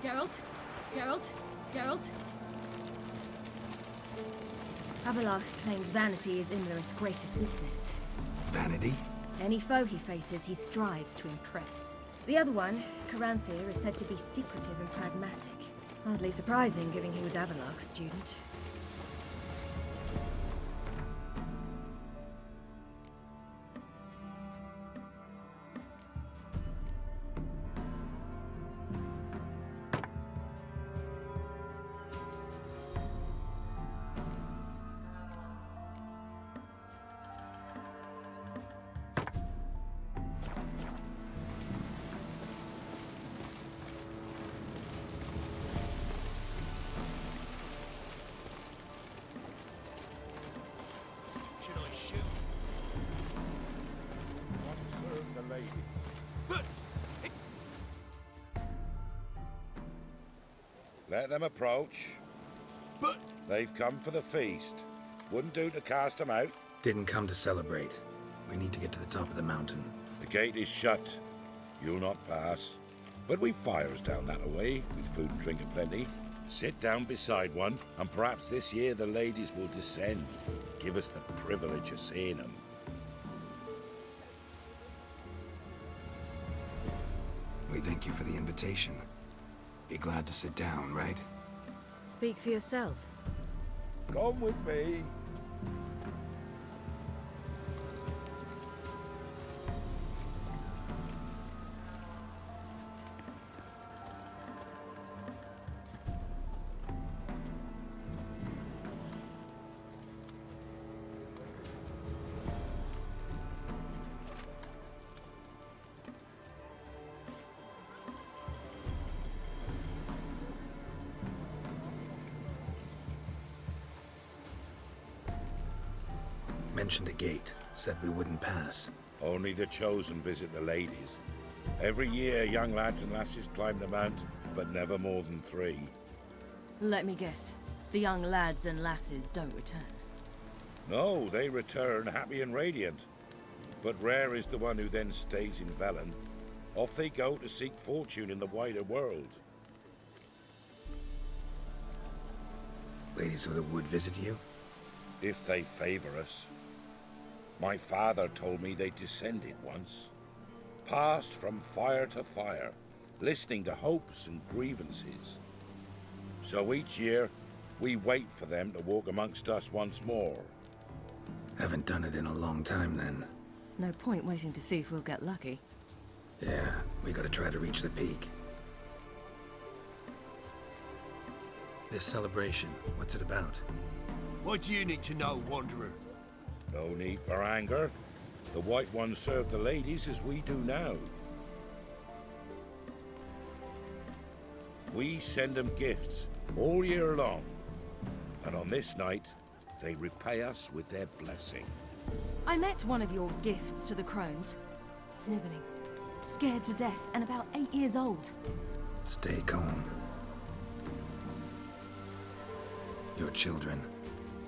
Geralt? Geralt? Geralt? Avalach claims vanity is Imlerith's greatest weakness. Vanity? Any foe he faces, he strives to impress. The other one, Caranthir, is said to be secretive and pragmatic. Hardly surprising, given he was Avalach's student. Should I shoot? Serve the lady. Let them approach. But They've come for the feast. Wouldn't do to cast them out. Didn't come to celebrate. We need to get to the top of the mountain. The gate is shut. You'll not pass. But we've fires down that way, with food and drink aplenty. Sit down beside one, and perhaps this year the ladies will descend. Give us the privilege of seeing them. We thank you for the invitation. Be glad to sit down, right? Speak for yourself. Come with me. Mentioned a gate. Said we wouldn't pass. Only the chosen visit the ladies. Every year, young lads and lasses climb the mount, but never more than 3. Let me guess. The young lads and lasses don't return. No, they return happy and radiant. But rare is the one who then stays in Velen. Off they go to seek fortune in the wider world. Ladies of the Wood visit you? If they favor us. My father told me they descended once. Passed from fire to fire, listening to hopes and grievances. So each year, we wait for them to walk amongst us once more. Haven't done it in a long time then. No point waiting to see if we'll get lucky. Yeah, we gotta try to reach the peak. This celebration, what's it about? what do you need to know, Wanderer? No need for anger. The White Ones serve the ladies as we do now. We send them gifts all year long. And on this night, they repay us with their blessing. I met one of your gifts to the crones. Sniveling, scared to death, and about 8 years old. Stay calm. Your children.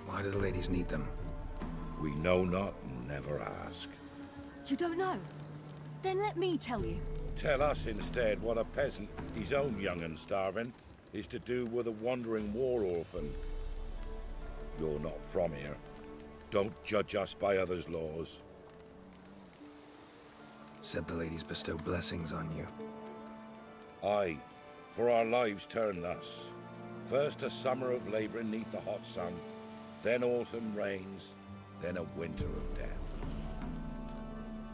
Why do the ladies need them? We know not and never ask. You don't know? Then let me tell you. Tell us instead what a peasant, his own young and starving, is to do with a wandering war orphan. You're not from here. Don't judge us by others' laws. Said the ladies bestow blessings on you. Aye, for our lives turn thus. First a summer of labouring neath the hot sun, then autumn rains, then a winter of death.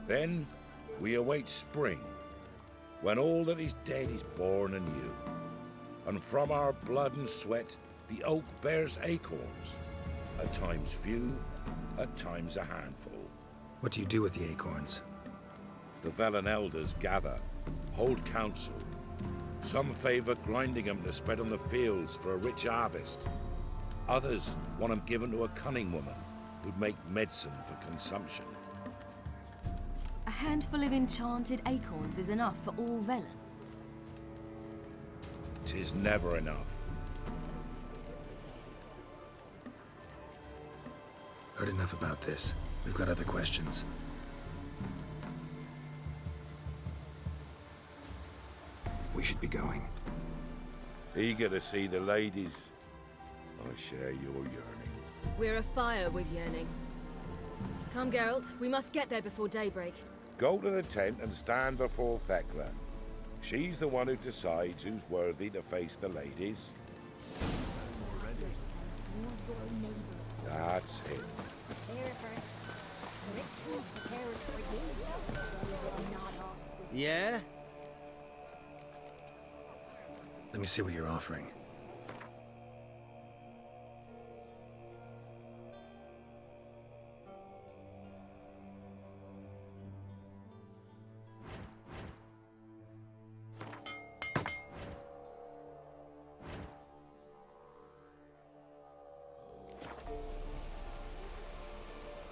Then we await spring, when all that is dead is born anew. And from our blood and sweat the oak bears acorns, at times few, at times a handful. What do you do with the acorns? The Velen elders gather, hold council. Some favour grinding them to spread on the fields for a rich harvest. Others want them given to a cunning woman who'd make medicine for consumption. A handful of enchanted acorns is enough for all Velen. 'Tis never enough. Heard enough about this. We've got other questions. We should be going. Eager to see the ladies. I share your yearning. We're afire with yearning. Come, Geralt. We must get there before daybreak. Go to the tent and stand before Thekla. She's the one who decides who's worthy to face the ladies. That's it. Yeah? Let me see what you're offering.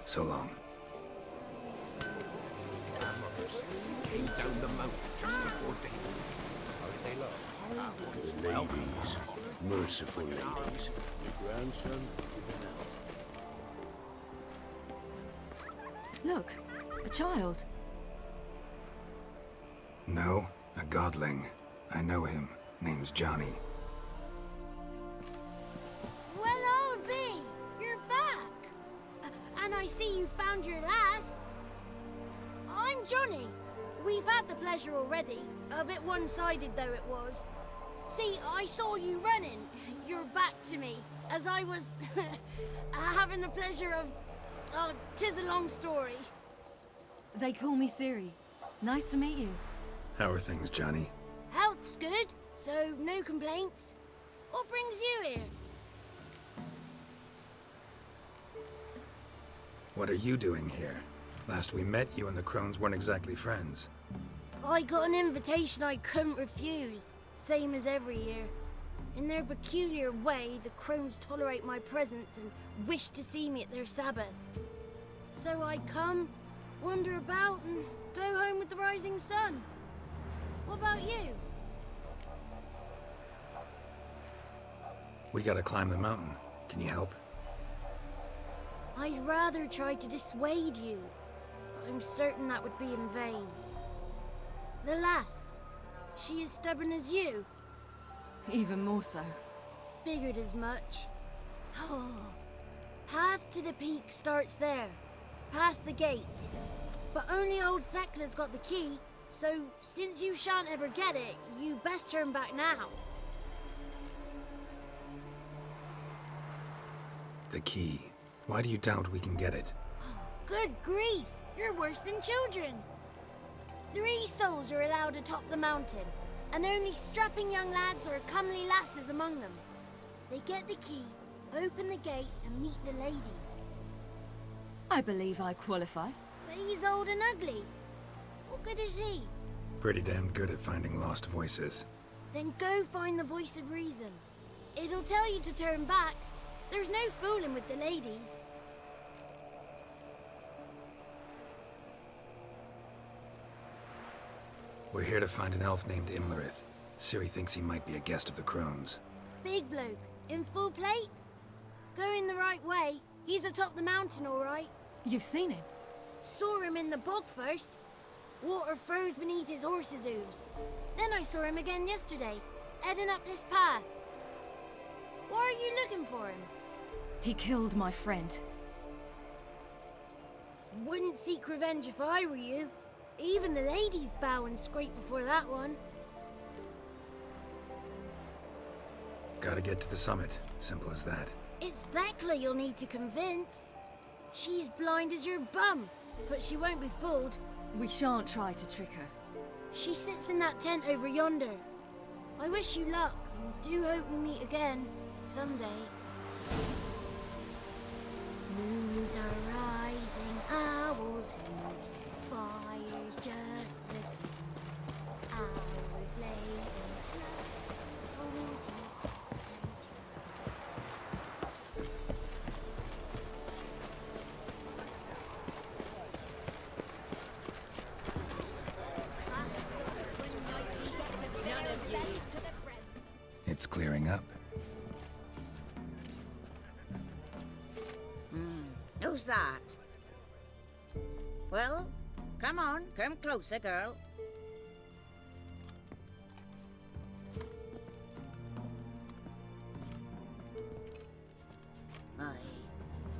So long. Came down the mountain just before daybreak. The ladies, merciful ladies. Your grandson given out. Look, a child. No, a godling. I know him. Name's Johnny. Well, old B, you're back. And I see you found your lass. I'm Johnny. We've had the pleasure already. A bit one-sided though it was. See, I saw you running. Your back to me, as I was having the pleasure of... Oh, 'tis a long story. They call me Ciri. Nice to meet you. How are things, Johnny? Health's good, so no complaints. What brings you here? What are you doing here? Last we met, you and the crones weren't exactly friends. I got an invitation I couldn't refuse, same as every year. In their peculiar way, the crones tolerate my presence and wish to see me at their Sabbath. So I come, wander about, and go home with the rising sun. What about you? We gotta climb the mountain. Can you help? I'd rather try to dissuade you. I'm certain that would be in vain. The lass, she is stubborn as you. Even more so. Figured as much. Path to the peak starts there, past the gate. But only old Thekla's got the key, so since you shan't ever get it, you best turn back now. The key. Why do you doubt we can get it? Good grief, you're worse than children. 3 souls are allowed atop the mountain, and only strapping young lads or comely lasses among them. They get the key, open the gate, and meet the ladies. I believe I qualify. But he's old and ugly. What good is he? Pretty damn good at finding lost voices. Then go find the voice of reason. It'll tell you to turn back. There's no fooling with the ladies. We're here to find an elf named Imlerith. Ciri thinks he might be a guest of the crones. Big bloke, in full plate? Going the right way. He's atop the mountain, all right. You've seen him? Saw him in the bog first. Water froze beneath his horse's hooves. Then I saw him again yesterday, heading up this path. Why are you looking for him? He killed my friend. Wouldn't seek revenge if I were you. Even the ladies bow and scrape before that one. Gotta get to the summit. Simple as that. It's Thekla you'll need to convince. She's blind as your bum, but she won't be fooled. We shan't try to trick her. She sits in that tent over yonder. I wish you luck, and do hope we meet again, someday. Moons are rising, owls hoot, fires just flickering, hours late and slow, always meet, always It's clearing up. Who's that? Well, come on, come closer, girl.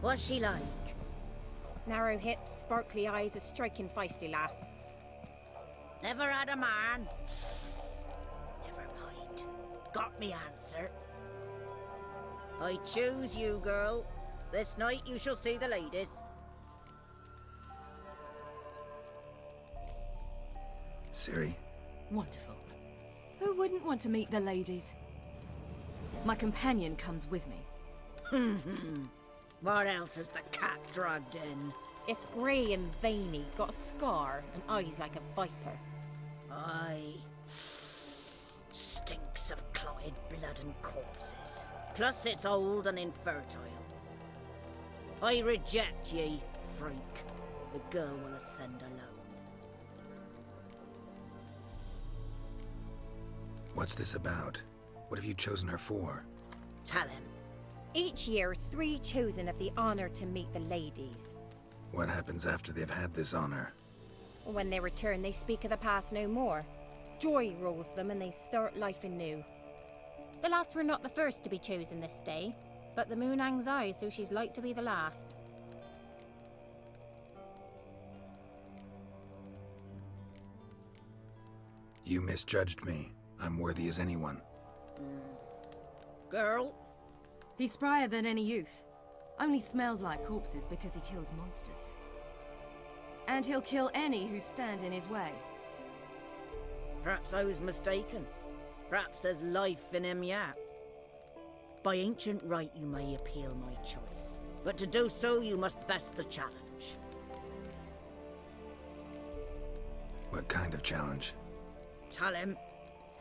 What's she like? Narrow hips, sparkly eyes, a striking feisty lass. Never had a man. Never mind. Got me answer. I choose you, girl. This night you shall see the ladies. Ciri? Wonderful. Who wouldn't want to meet the ladies? My companion comes with me. What else has the cat dragged in? It's grey and veiny, got a scar, and eyes like a viper. Aye. Stinks of clotted blood and corpses. Plus it's old and infertile. I reject ye, freak. The girl will ascend alone. What's this about? What have you chosen her for? Tell him. Each year, 3 chosen have the honour to meet the ladies. What happens after they've had this honor? When they return, they speak of the past no more. Joy rules them and they start life anew. The lads were not the first to be chosen this day, but the moon hangs high, so she's like to be the last. You misjudged me. I'm worthy as anyone. Girl? He's sprier than any youth. Only smells like corpses because he kills monsters. And he'll kill any who stand in his way. Perhaps I was mistaken. Perhaps there's life in him yet. By ancient right you may appeal my choice, but to do so you must best the challenge. What kind of challenge? Tell him.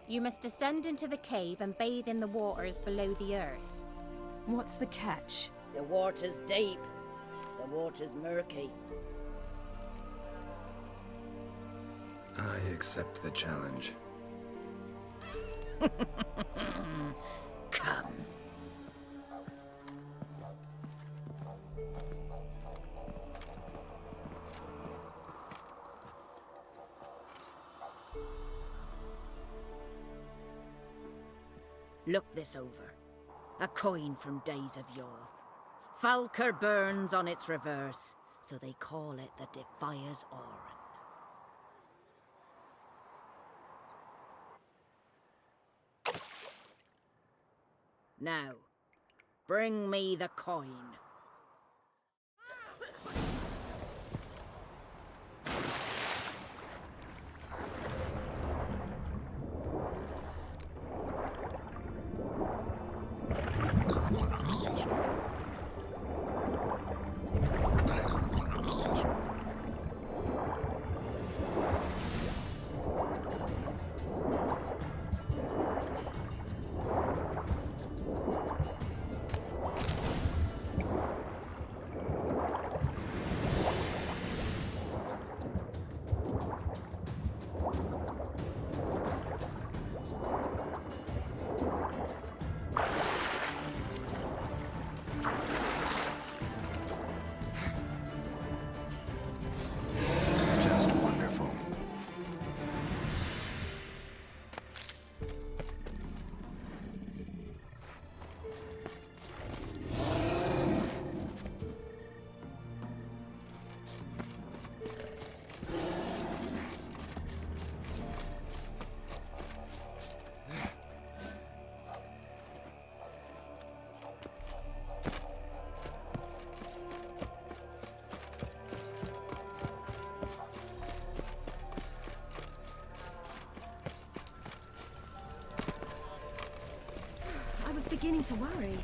You must descend into the cave and bathe in the waters below the earth. What's the catch? The water's deep. The water's murky. I accept the challenge. Come. Look this over. A coin from days of yore. Falker burns on its reverse, so they call it the Defier's Oran. Now, bring me the coin. Just wonderful. I was beginning to worry.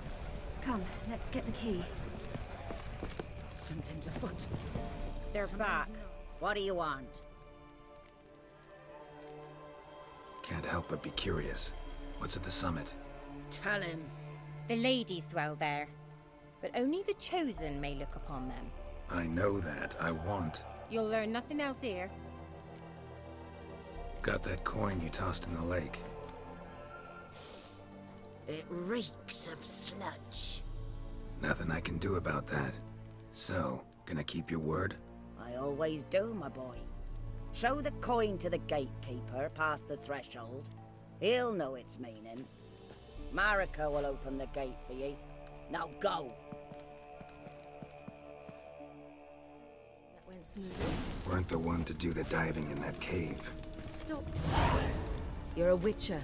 Come, let's get the key. Something's afoot. They're back. What do you want? Can't help but be curious. What's at the summit? Tell him. The ladies dwell there, but only the chosen may look upon them. I know that. I want. You'll learn nothing else here. Got that coin you tossed in the lake. It reeks of sludge. Nothing I can do about that. So, gonna keep your word? I always do, my boy. Show the coin to the gatekeeper past the threshold. He'll know its meaning. Marika will open the gate for ye. Now go. went smoothly. Weren't the one to do the diving in that cave. Stop. You're a witcher.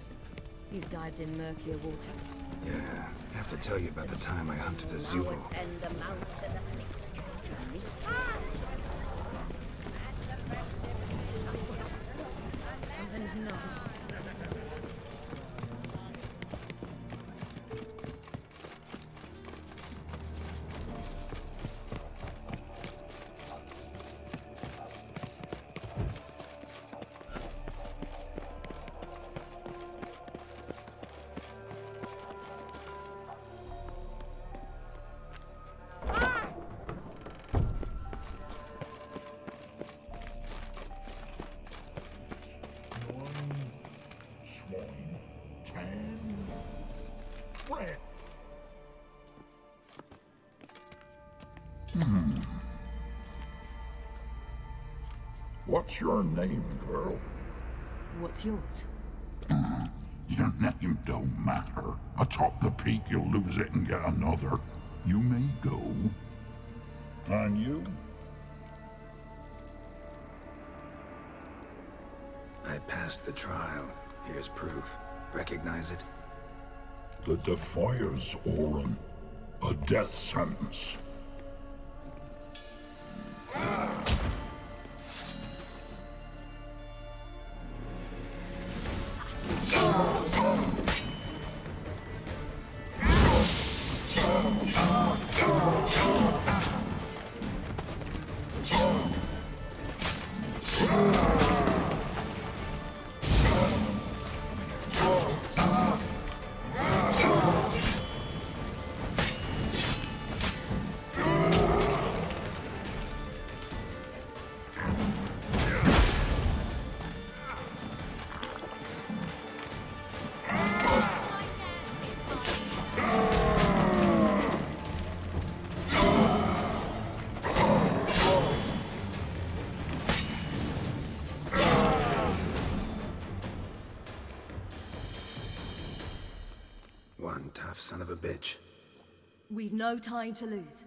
You've dived in murkier waters. Yeah, have to tell you about the time I hunted a Send Zubul. them out to the picnic to meet. Something's not. What's your name, girl? What's yours? Your name don't matter. Atop the peak, you'll lose it and get another. You may go. And you? I passed the trial. Here's proof. Recognize it? The Defier's Orin. A death sentence. One tough son of a bitch. We've no time to lose.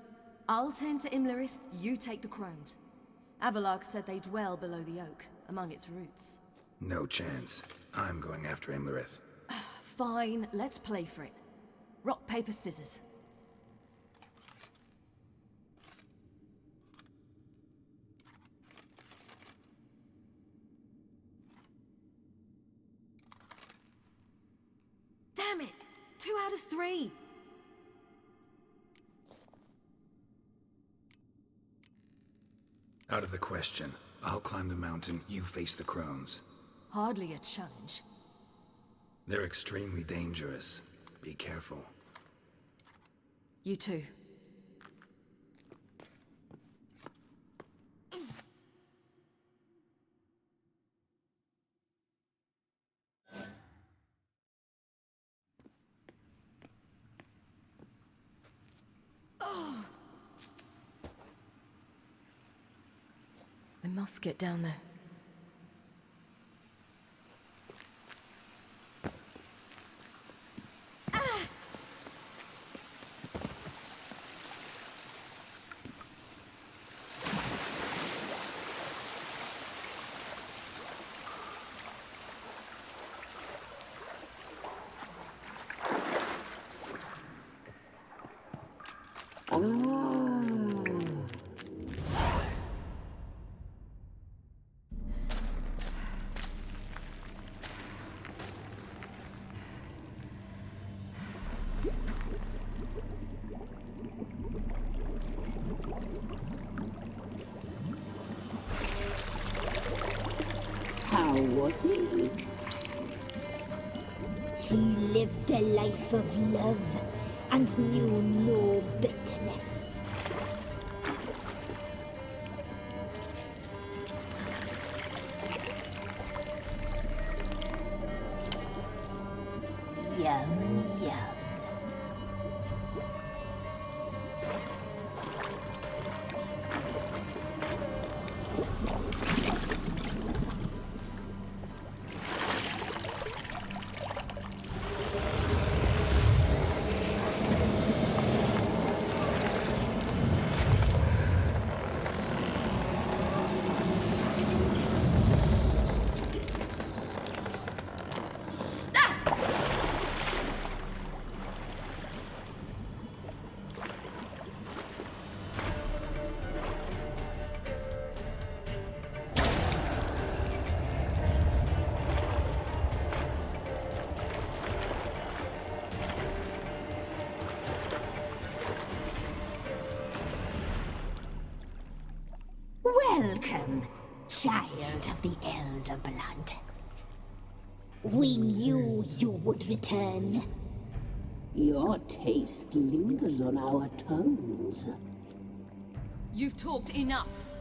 I'll tend to Imlerith, you take the crones. Avalok said they dwell below the oak, among its roots. No chance. I'm going after Imlerith. Fine, let's play for it. Rock, paper, scissors. Damn it! 2 out of 3! Out of the question. I'll climb the mountain, you face the crones. Hardly a challenge. They're extremely dangerous. Be careful. You too. I must get down there. How was he? He lived a life of love and knew no bitterness. Yum, yum. Welcome, child of the Elder Blood. We knew you would return. Your taste lingers on our tongues. You've talked enough.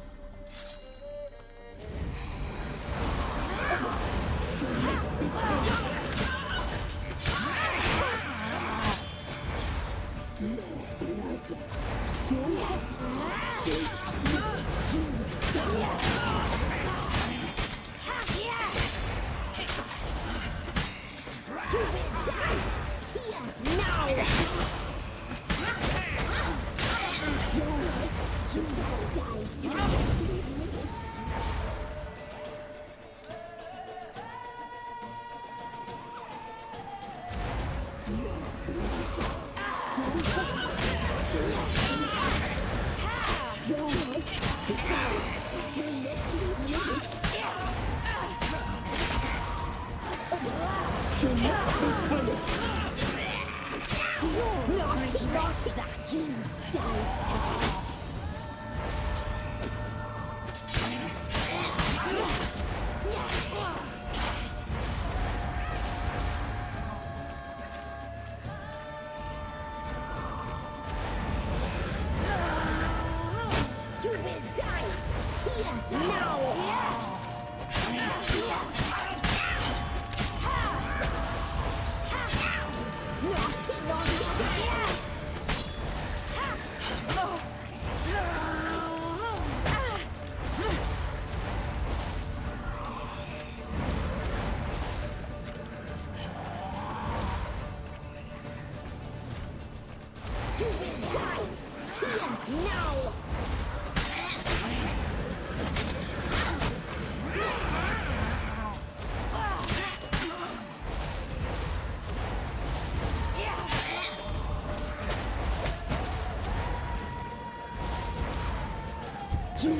You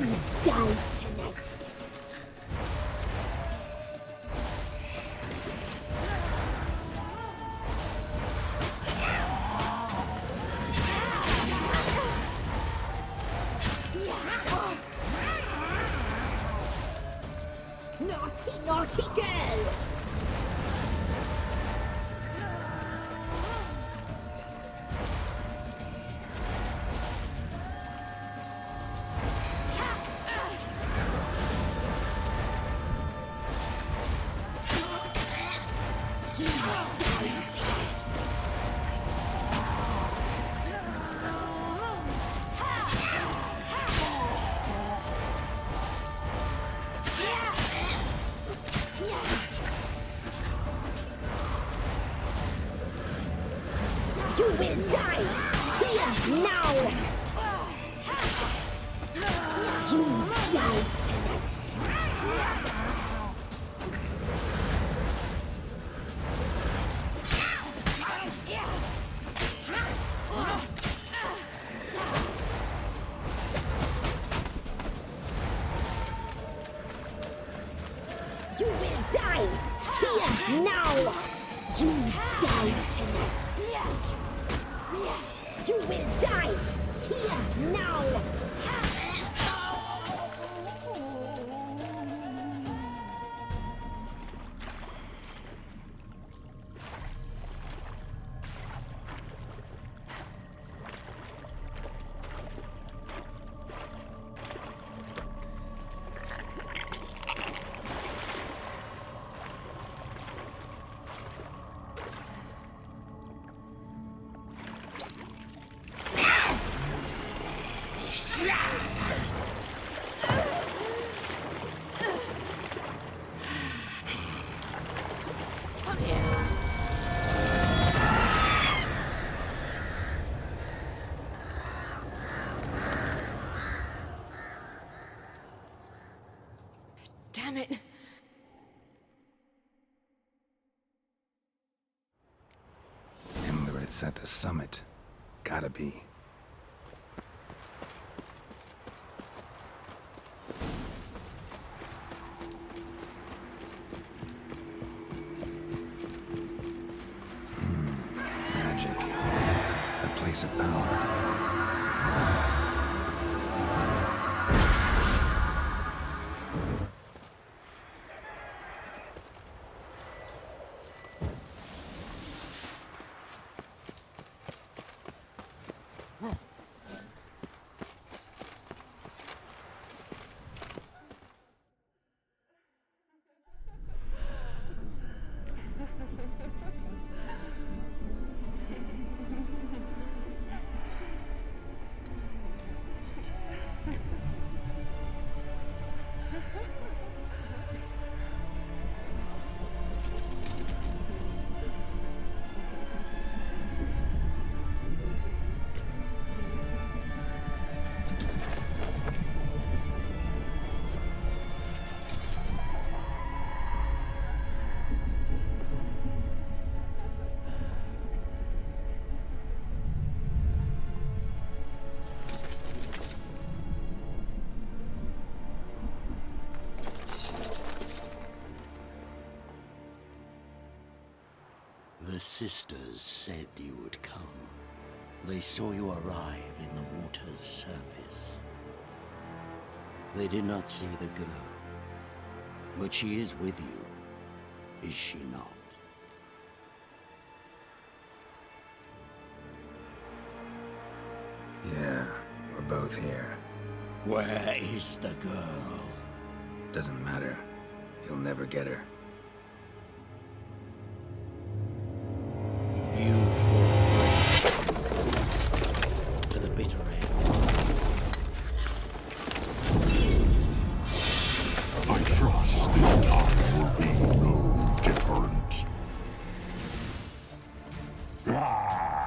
die tonight. Naughty, naughty girl! You will die here now! You die tonight! You will die here now! You die tonight! You will die here now! Damn it! Imlerith's at the summit. Gotta be. Magic. A place of power. The sisters said you would come. They saw you arrive in the water's surface. They did not see the girl. But she is with you, is she not? Yeah, we're both here. Where is the girl? Doesn't matter. You'll never get her. You fall to the bitter end. I trust this time will be no different. Ah!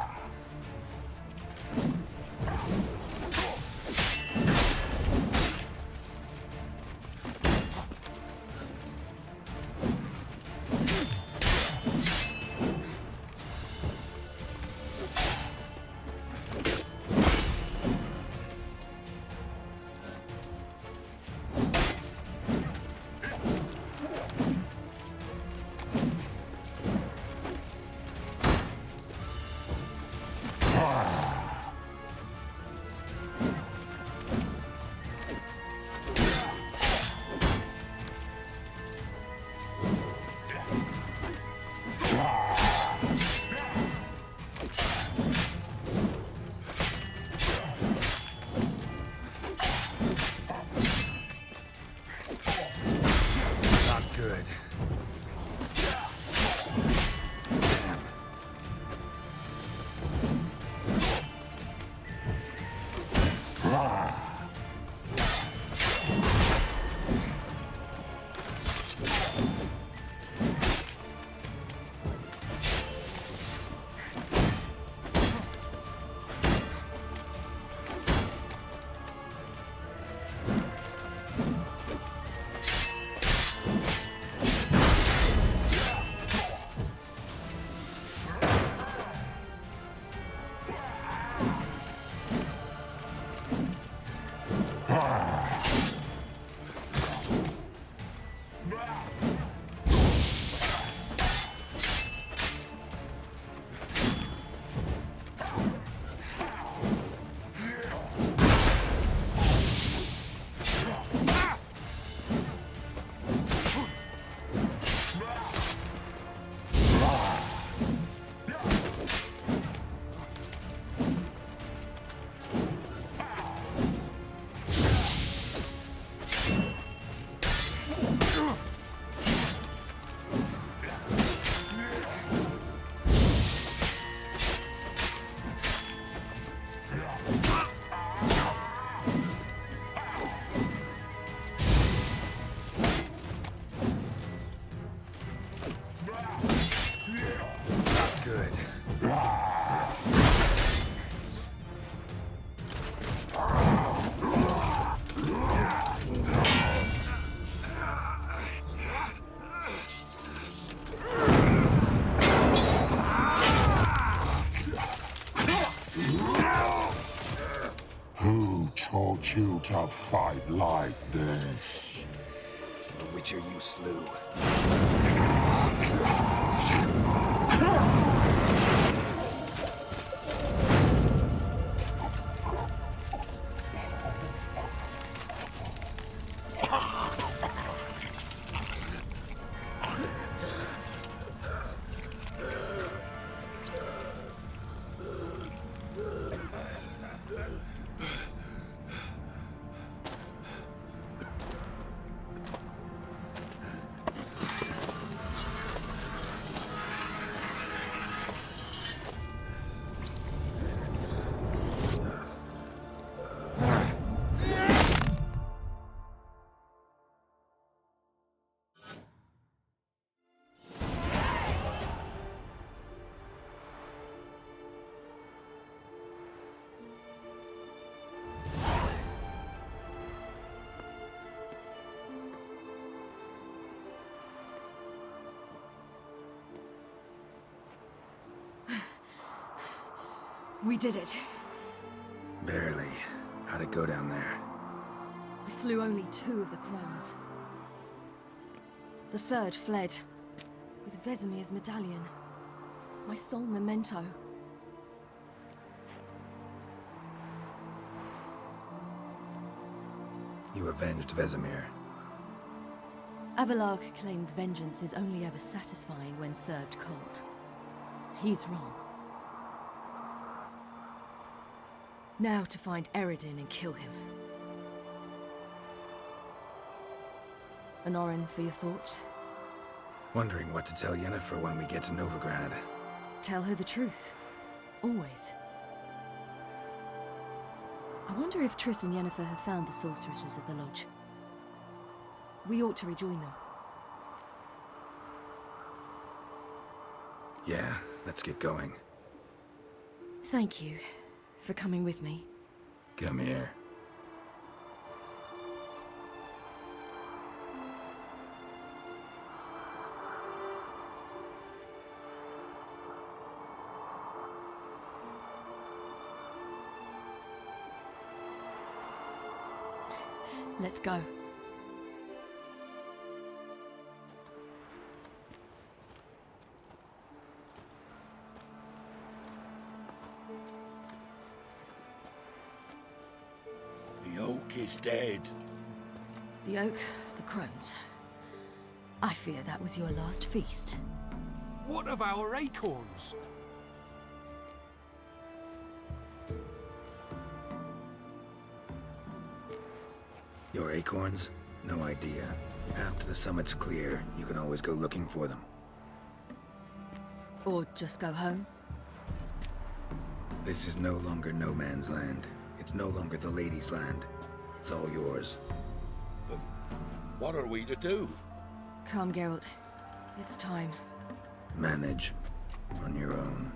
Taught you to fight like this? The Witcher you slew. We did it. Barely. How'd it go down there? We slew only 2 of the crones. The third fled, with Vesemir's medallion. My sole memento. You avenged Vesemir. Avalark claims vengeance is only ever satisfying when served cold. He's wrong. Now to find Eredin and kill him. Honorin, for your thoughts? Wondering what to tell Yennefer when we get to Novigrad. Tell her the truth. Always. I wonder if Triss and Yennefer have found the sorceresses at the lodge. We ought to rejoin them. Yeah, let's get going. Thank you for coming with me. Come here. Let's go. The oak is dead. The oak, the crones. I fear that was your last feast. What of our acorns? Your acorns? No idea. After the summit's clear, you can always go looking for them. Or just go home? This is no longer no man's land. It's no longer the lady's land. It's all yours. But what are we to do? Come, Geralt. It's time. Manage. On your own.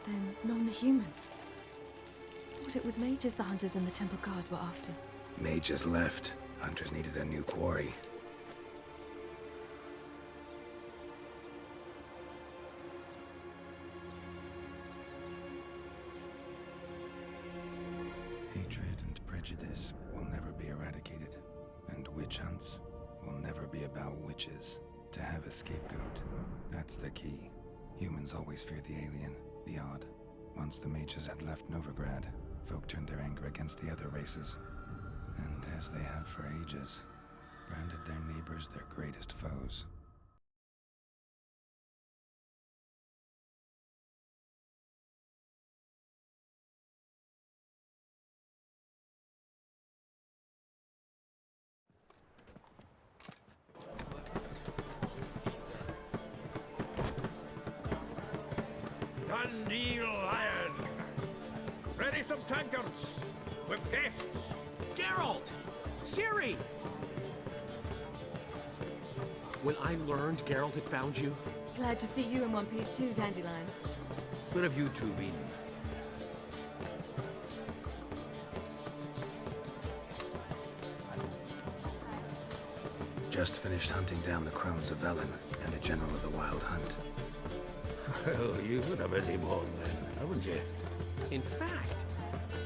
Then none are humans. But it was mages the hunters and the temple guard were after. Mages left. Hunters needed a new quarry. Hatred and prejudice will never be eradicated. And witch hunts will never be about witches. To have a scapegoat, that's the key. Humans always fear the alien, the odd. Once the mages had left Novigrad, folk turned their anger against the other races. And as they have for ages, branded their neighbors their greatest foes. Dandelion Lion! Ready some tankards! With guests! Geralt! Ciri! When I learned Geralt had found you... Glad to see you in one piece too, Dandelion. Where have you two been? Just finished hunting down the crones of Velen and a general of the Wild Hunt. Well, you've had a busy morning then, haven't you? In fact,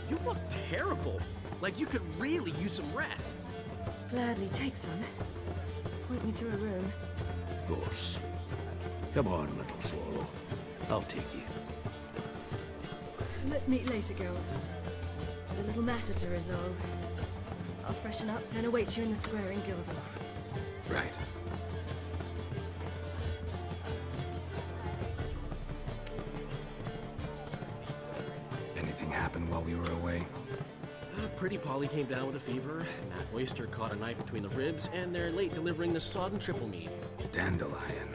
you look terrible. Like you could really use some rest. Gladly take some. Point me to a room. Of course. Come on, little swallow. I'll take you. Let's meet later, Geralt. A little matter to resolve. I'll freshen up and await you in the square in Gildorf. Right. Anything happen while we were away? Pretty Polly came down with a fever. Matt Oyster caught a knife between the ribs, and they're late delivering the sodden triple meat. Dandelion.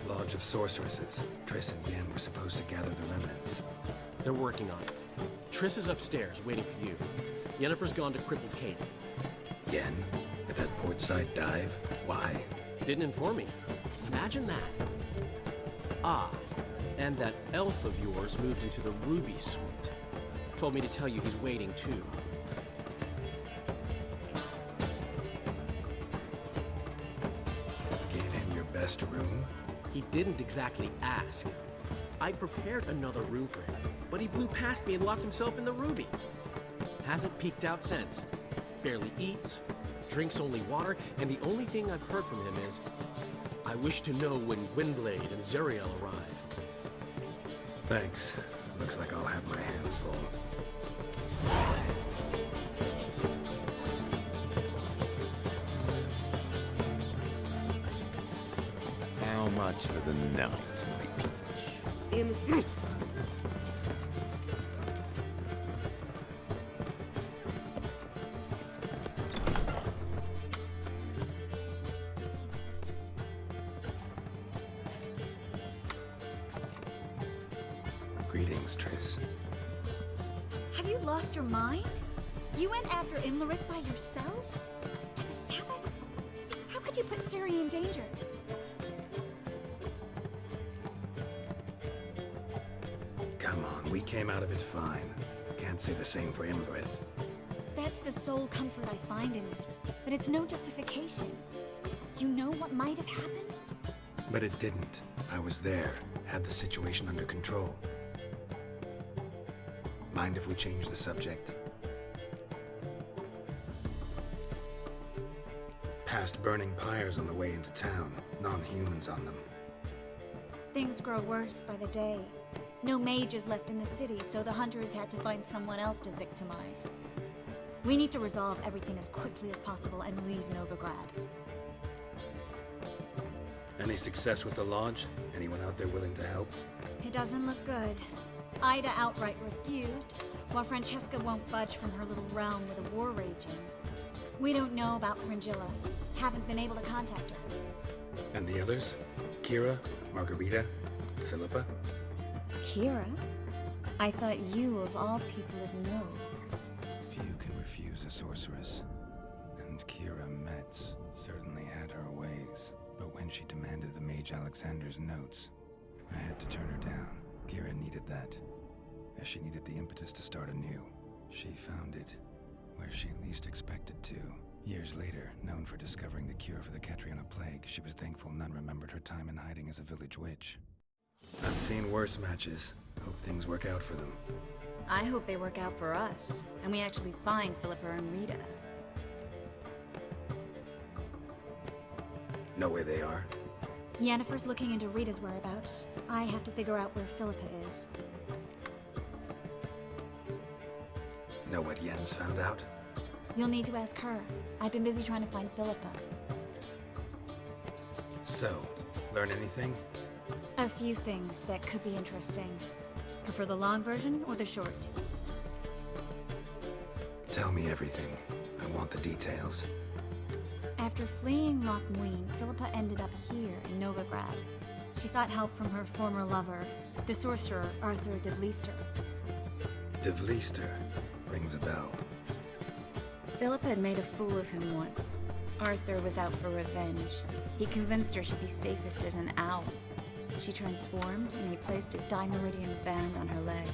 Lodge of Sorceresses. Triss and Yen were supposed to gather the remnants. They're working on it. Triss is upstairs, waiting for you. Yennefer's gone to Crippled Kate's. Yen? At that portside dive? Why? Didn't inform me. Imagine that. Ah, and that elf of yours moved into the Ruby Suite. Told me to tell you he's waiting too. Gave him your best room? He didn't exactly ask. I prepared another room for him, but he blew past me and locked himself in the Ruby. Hasn't peeked out since. Barely eats, drinks only water, and the only thing I've heard from him is, I wish to know when Gwynblade and Zuriel arrive. Thanks. Looks like I'll have my hands full. How much for the night, my peach? Greetings, Triss. Have you lost your mind? You went after Imlerith by yourselves? To the Sabbath? How could you put Ciri in danger? Come on, we came out of it fine. Can't say the same for Imlerith. That's the sole comfort I find in this, but it's no justification. You know what might have happened? But it didn't. I was there, had the situation under control. Mind if we change the subject? Past burning pyres on the way into town, non-humans on them. Things grow worse by the day. No mages left in the city, so the hunters had to find someone else to victimize. We need to resolve everything as quickly as possible and leave Novigrad. Any success with the lodge? Anyone out there willing to help? It doesn't look good. Ida outright refused, while Francesca won't budge from her little realm with a war raging. We don't know about Fringilla. Haven't been able to contact her. And the others? Kira, Margarita, Philippa? Kira? I thought you, of all people, would know. Few can refuse a sorceress. And Kira Metz certainly had her ways. But when she demanded the Mage Alexander's notes, I had to turn her down. Kira needed that, as she needed the impetus to start anew. She found it where she least expected to. Years later, known for discovering the cure for the Catriona plague, she was thankful none remembered her time in hiding as a village witch. I've seen worse matches. Hope things work out for them. I hope they work out for us, and we actually find Philippa and Rita. Know where they are? Yennefer's looking into Rita's whereabouts. I have to figure out where Philippa is. Know what Yen's found out? You'll need to ask her. I've been busy trying to find Philippa. So, learn anything? A few things that could be interesting. Prefer the long version or the short? Tell me everything. I want the details. After fleeing Loch Muin, Philippa ended up here in Novigrad. She sought help from her former lover, the sorcerer Arthur de Vlister. De Vlister rings a bell. Philippa had made a fool of him once. Arthur was out for revenge. He convinced her she'd be safest as an owl. She transformed, and he placed a Dimeridian band on her leg.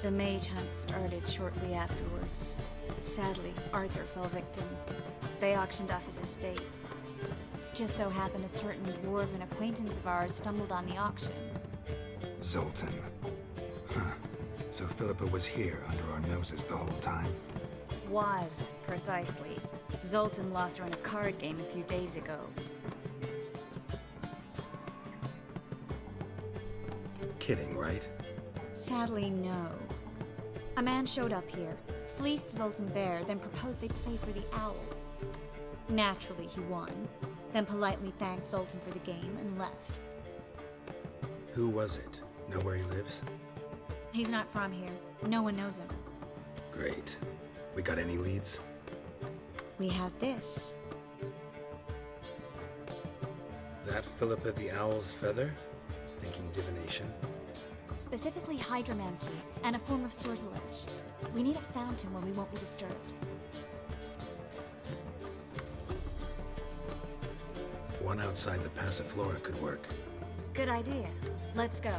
The mage hunt started shortly afterwards. Sadly, Arthur fell victim. They auctioned off his estate. Just so happened a certain dwarven acquaintance of ours stumbled on the auction. Zoltan. Huh. So Philippa was here under our noses the whole time? Was, precisely. Zoltan lost her in a card game a few days ago. kidding, right? Sadly, no. A man showed up here, fleeced Zoltan Bear, then proposed they play for the owl. Naturally, he won, then politely thanked Zoltan for the game and left. Who was it? Know where he lives? He's not from here. No one knows him. Great. We got any leads? We have this. That Philippa the Owl's feather? Thinking divination? Specifically hydromancy, and a form of sortilege. We need a fountain where we won't be disturbed. One outside the Passiflora could work. Good idea. Let's go.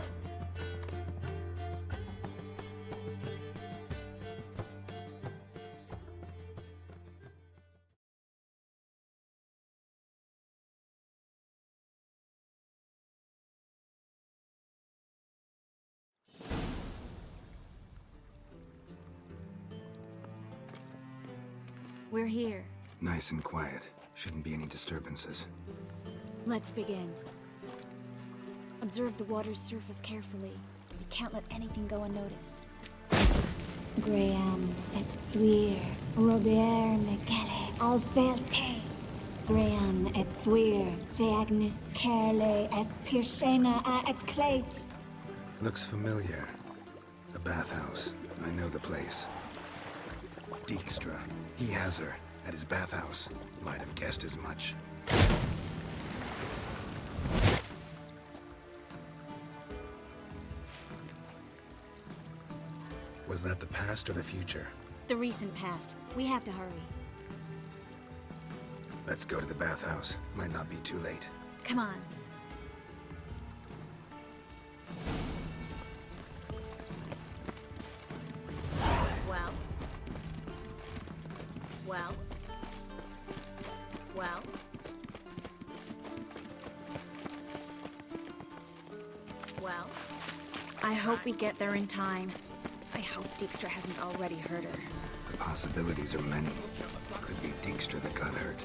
We're here. Nice and quiet. Shouldn't be any disturbances. Let's begin. Observe the water's surface carefully. We can't let anything go unnoticed. Graham et thuir, Robert Mcgelle, Alfelte. Graham et thuir, de Agnes Kerle, es Pirshena a et Claes. Looks familiar. A bathhouse. I know the place. Dijkstra. He has her. At his bathhouse. Might have guessed as much. Was that the past or the future? The recent past. We have to hurry. Let's go to the bathhouse. Might not be too late. Come on. Well. Well. Well. Well. I hope we get there in time. I hope Dijkstra hasn't already hurt her. The possibilities are many. Could be Dijkstra that got hurt.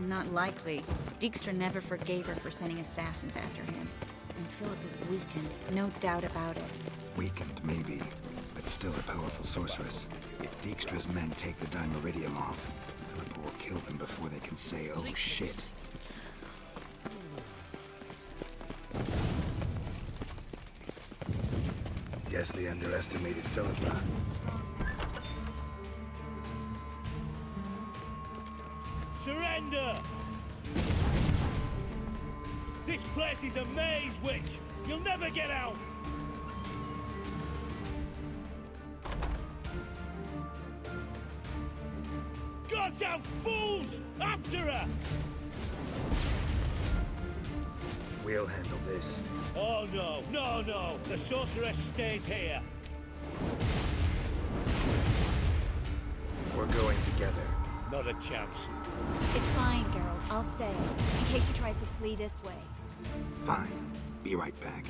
Not likely. Dijkstra never forgave her for sending assassins after him. And Philip is weakened, no doubt about it. Weakened, maybe, but still a powerful sorceress. If Dijkstra's men take the Dimeridium off, Philippa will kill them before they can say, oh shit. Guess they underestimated Philippa. Surrender! This place is a maze, witch! You'll never get out! Goddamn fools! After her! We'll handle this. Oh no, no, no! The sorceress stays here! We're going together. Not a chance. It's fine, Geralt. I'll stay, in case she tries to flee this way. Fine. Be right back.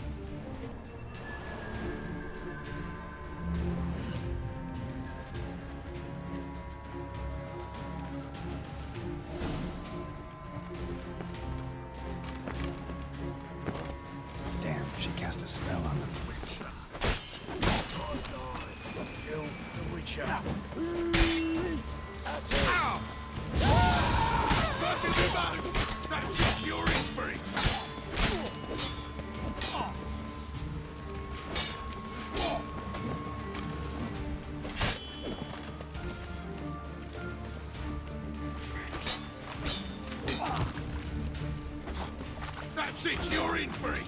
Damn, she cast a spell on them. Kill the Witcher. Ow! Back in the bones! That's it, you're in for it! That's it, you're in for it!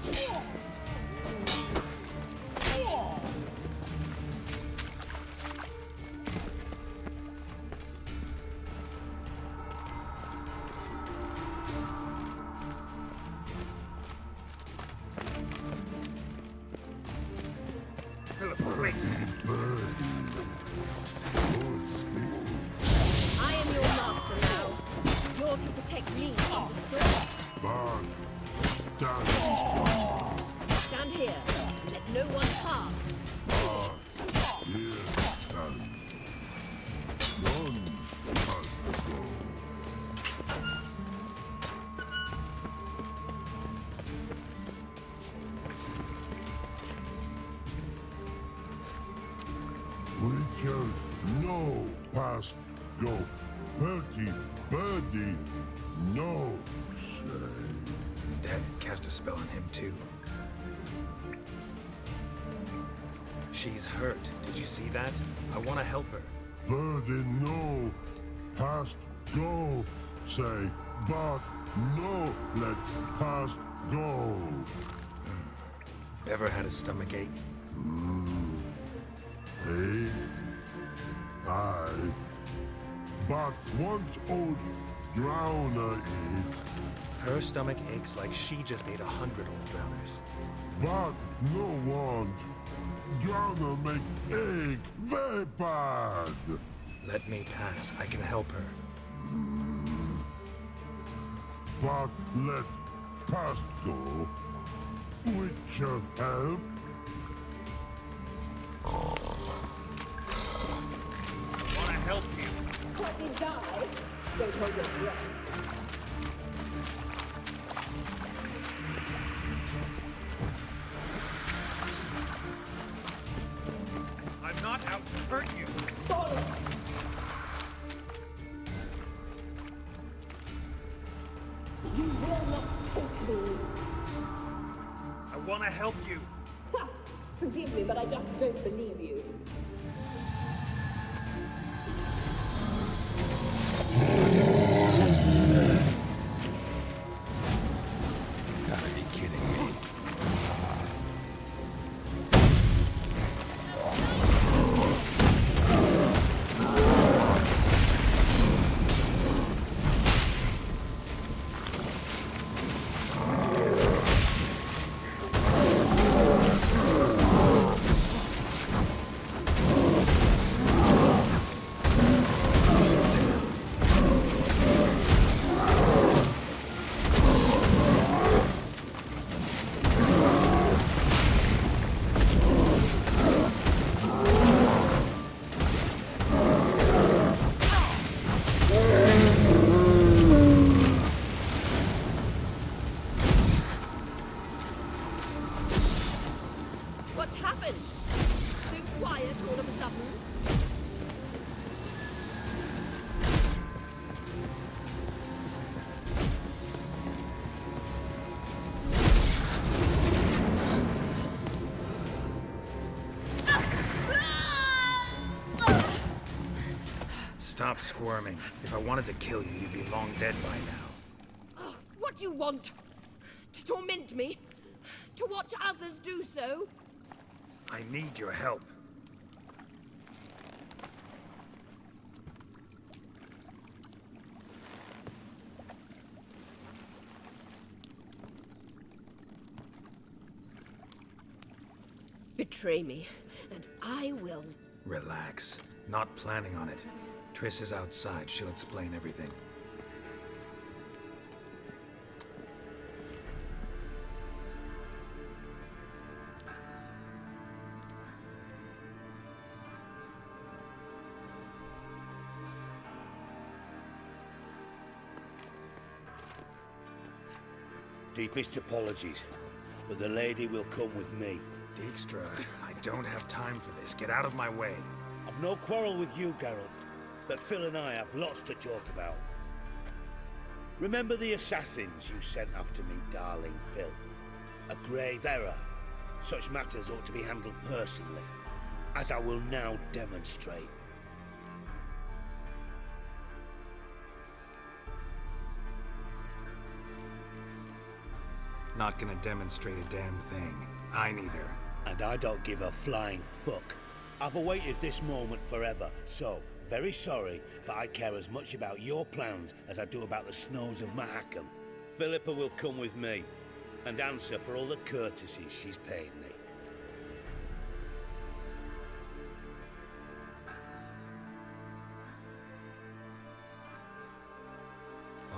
I am your master now. You're to protect me from distress. Bad. Dad. shall no past go. Bertie, birdie, no say. Damn it, cast a spell on him too. She's hurt. Did you see that? I want to help her. Birdie, no past go say, but no let past go. Ever had a stomach ache? Eh? Aye. But once old drowner eat. Her stomach aches like she just ate 100 old drowners. But no want. Drowner make ache very bad. Let me pass. I can help her. But let past go. Which shall help. Wanna help you? Let me die. Don't hold your breath. I'm not out to hurt you. Bollocks! You will not take me. I wanna help you. Ha! Forgive me, but I just don't believe you. Gotta be kidding me. What's happened? So quiet all of a sudden. Stop squirming. If I wanted to kill you, you'd be long dead by now. Oh, what do you want? To torment me? To watch others do so? I need your help. Betray me, and I will. Relax. Not planning on it. Triss is outside. She'll explain everything. Deepest apologies, but the lady will come with me. Dijkstra, I don't have time for this. Get out of my way. I've no quarrel with you, Geralt, but Phil and I have lots to talk about. Remember the assassins you sent after me, darling Phil? A grave error. Such matters ought to be handled personally, as I will now demonstrate. Not gonna demonstrate a damn thing. I need her. And I don't give a flying fuck. I've awaited this moment forever, so, very sorry, but I care as much about your plans as I do about the snows of Mahakam. Philippa will come with me, and answer for all the courtesies she's paid me.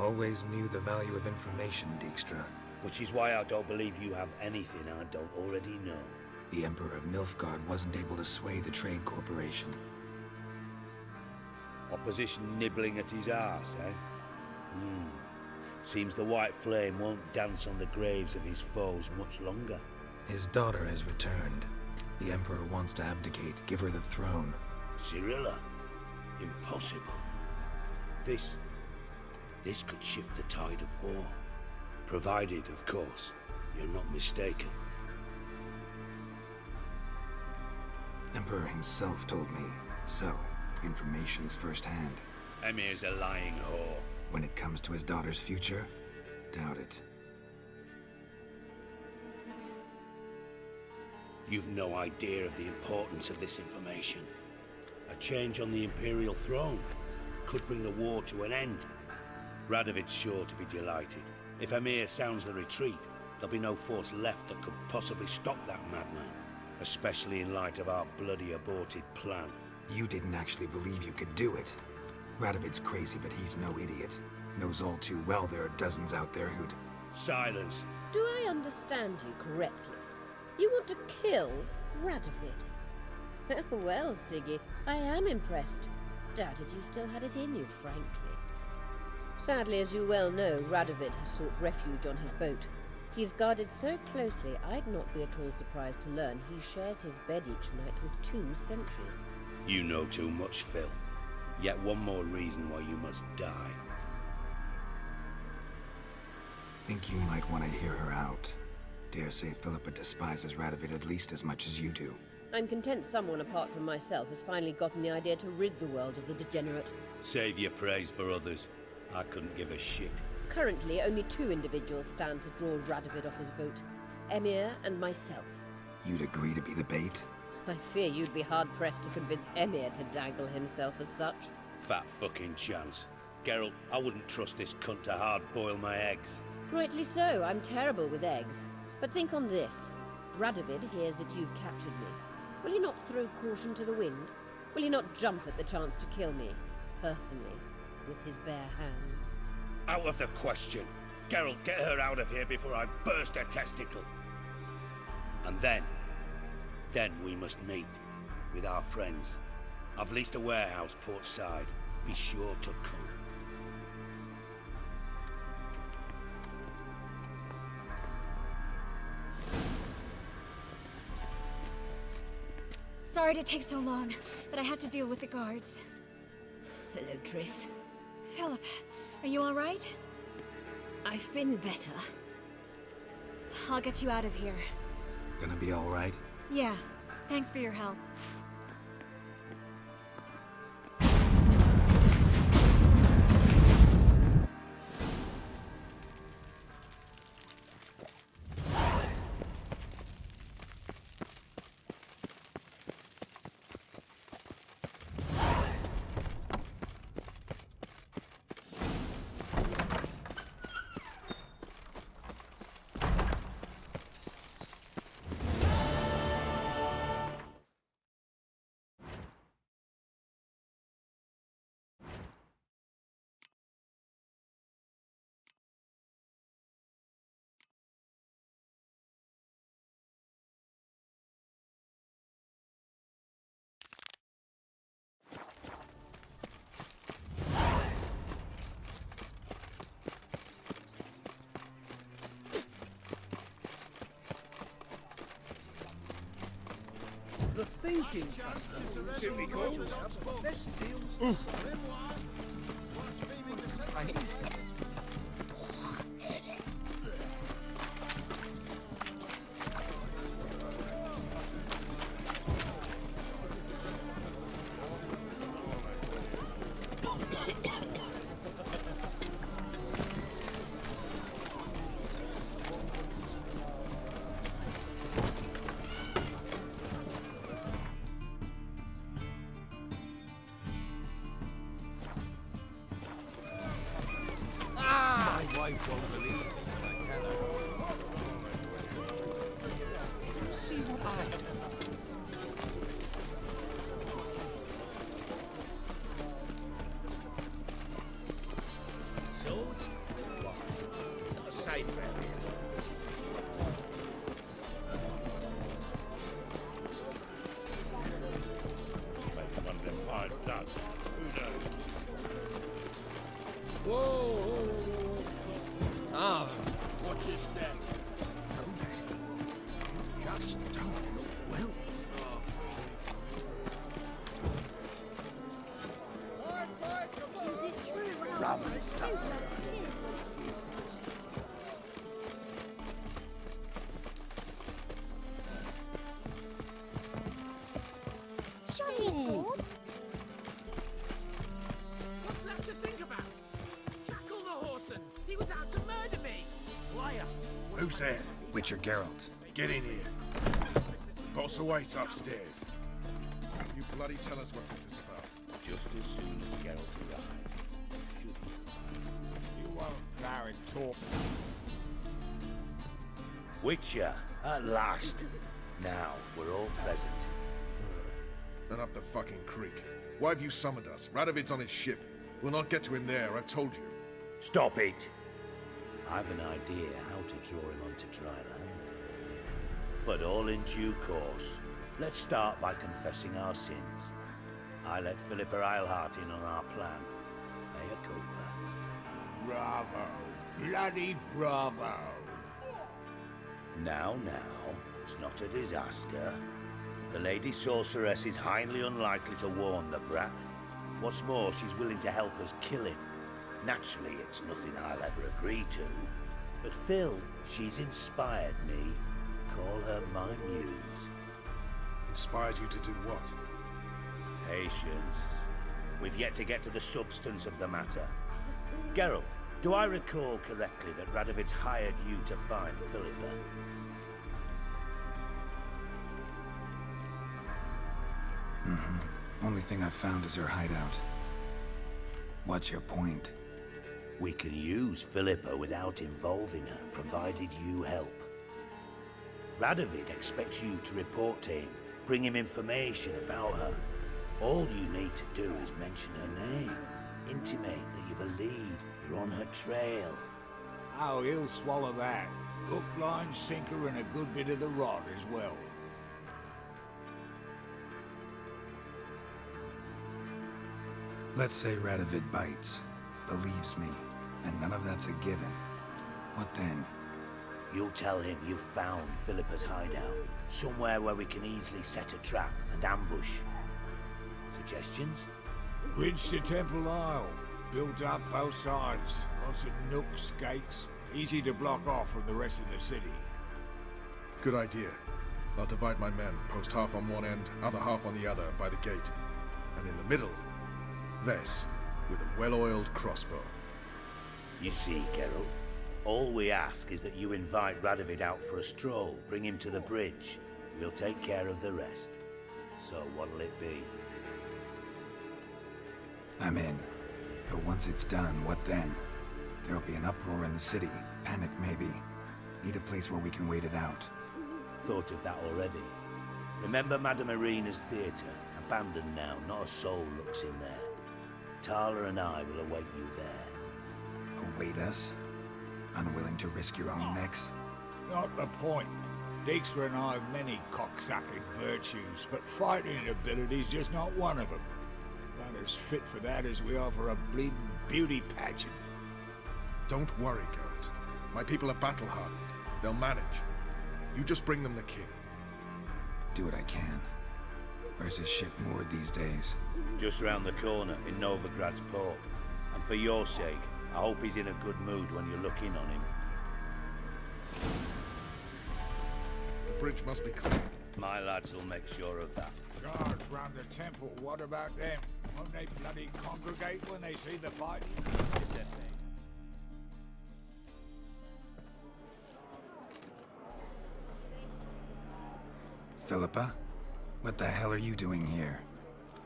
Always knew the value of information, Dijkstra. Which is why I don't believe you have anything I don't already know. The Emperor of Nilfgaard wasn't able to sway the Trade Corporation. Opposition nibbling at his arse, eh? Seems the White Flame won't dance on the graves of his foes much longer. His daughter has returned. The Emperor wants to abdicate, give her the throne. Cyrilla? Impossible. This could shift the tide of war. Provided, of course, you're not mistaken. Emperor himself told me. So, information's firsthand. Emir's a lying whore. When it comes to his daughter's future, doubt it. You've no idea of the importance of this information. A change on the Imperial throne could bring the war to an end. Radovid's sure to be delighted. If Emir sounds the retreat, there'll be no force left that could possibly stop that madman. Especially in light of our bloody aborted plan. You didn't actually believe you could do it. Radovid's crazy, but he's no idiot. Knows all too well there are dozens out there who'd... Silence. Do I understand you correctly? You want to kill Radovid? Well, Siggy, I am impressed. Doubted you still had it in you, frankly. Sadly, as you well know, Radovid has sought refuge on his boat. He's guarded so closely, I'd not be at all surprised to learn he shares his bed each night with 2 sentries. You know too much, Phil. Yet one more reason why you must die. Think you might want to hear her out. Dare say Philippa despises Radovid at least as much as you do. I'm content someone apart from myself has finally gotten the idea to rid the world of the degenerate. Save your praise for others. I couldn't give a shit. Currently, only 2 individuals stand to draw Radovid off his boat. Emir and myself. You'd agree to be the bait? I fear you'd be hard-pressed to convince Emir to dangle himself as such. Fat fucking chance. Geralt, I wouldn't trust this cunt to hard-boil my eggs. Rightly so, I'm terrible with eggs. But think on this. Radovid hears that you've captured me. Will he not throw caution to the wind? Will he not jump at the chance to kill me, personally, with his bare hands? Out of the question. Geralt, get her out of here before I burst her testicle. And then we must meet with our friends. I've leased a warehouse port side. Be sure to come. Sorry to take so long, but I had to deal with the guards. Hello, Triss. Philip, are you all right? I've been better. I'll get you out of here. Gonna be all right? Yeah. Thanks for your help. The thinking factor. Typical. This deals. My wife won't believe me when I tell her. See what I do. Swords? What? Not a safe area. Maybe one of them hired nuts. Who knows? Whoa. Ah, watch your step. Just don't look well. fire! Who's there? Witcher Geralt. Get in here. Boss awaits upstairs. You bloody tell us what this is about. Just as soon as Geralt arrives. Should he? You won't allow it talk. Witcher, at last. Now we're all present. And up the fucking creek. Why have you summoned us? Radovid's on his ship. We'll not get to him there, I've told you. Stop it! I've an idea how to draw him onto dry land. But all in due course. Let's start by confessing our sins. I let Philippa Eilhart in on our plan. Mea culpa. Bravo. Bloody bravo. Now, it's not a disaster. The Lady Sorceress is highly unlikely to warn the brat. What's more, she's willing to help us kill him. Naturally, it's nothing I'll ever agree to. But Phil, she's inspired me. Call her my muse. Inspired you to do what? Patience. We've yet to get to the substance of the matter. Geralt, do I recall correctly that Radovid's hired you to find Philippa? Only thing I've found is her hideout. What's your point? We can use Philippa without involving her, provided you help. Radovid expects you to report to him, bring him information about her. All you need to do is mention her name, intimate that you've a lead, you're on her trail. Oh, he'll swallow that. Hook, line, sinker, and a good bit of the rod as well. Let's say Radovid bites, believes me, and none of that's a given. What then? You'll tell him you've found Philippa's hideout, somewhere where we can easily set a trap and ambush. Suggestions? Bridge to Temple Isle. Built up both sides. Lots of nooks, gates. Easy to block off from the rest of the city. Good idea. I'll divide my men, post half on one end, other half on the other, by the gate. And in the middle, Vess, with a well-oiled crossbow. You see, Geralt, all we ask is that you invite Radovid out for a stroll, bring him to the bridge. We'll take care of the rest. So what'll it be? I'm in. But once it's done, what then? There'll be an uproar in the city. Panic, maybe. Need a place where we can wait it out. Thought of that already. Remember Madame Irina's theatre? Abandoned now, not a soul looks in there. Tala and I will await you there. Await us? Unwilling to risk your own necks? Not the point. Dijkstra and I have many cocksucking virtues, but fighting ability's just not one of them. Not as fit for that as we are for a bleeding beauty pageant. Don't worry, Geralt. My people are battle-hardened. They'll manage. You just bring them the king. Do what I can. Where's his ship moored these days? Just round the corner in Novigrad's port. And for your sake, I hope he's in a good mood when you look in on him. The bridge must be clear. My lads will make sure of that. Guards round the temple, what about them? Won't they bloody congregate when they see the fighting? Philippa? What the hell are you doing here?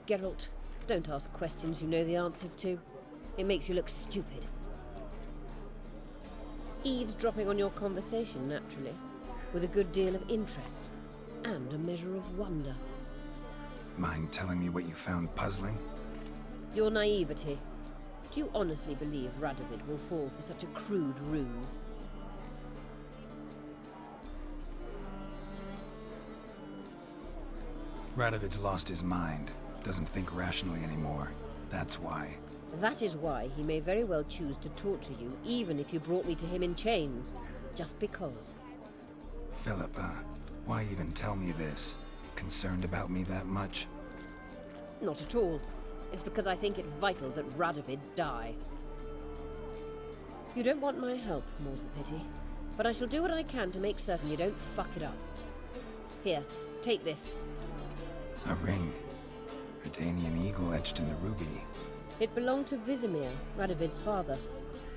Geralt, don't ask questions you know the answers to. It makes you look stupid. Eavesdropping on your conversation, naturally, with a good deal of interest and a measure of wonder. Mind telling me what you found puzzling? Your naivety. Do you honestly believe Radovid will fall for such a crude ruse? Radovid's lost his mind. Doesn't think rationally anymore. That's why. That is why he may very well choose to torture you, even if you brought me to him in chains. Just because. Philippa, why even tell me this? Concerned about me that much? Not at all. It's because I think it vital that Radovid die. You don't want my help, more's the pity. But I shall do what I can to make certain you don't fuck it up. Here, take this. A ring. Redanian eagle etched in the ruby. It belonged to Vizimir, Radovid's father.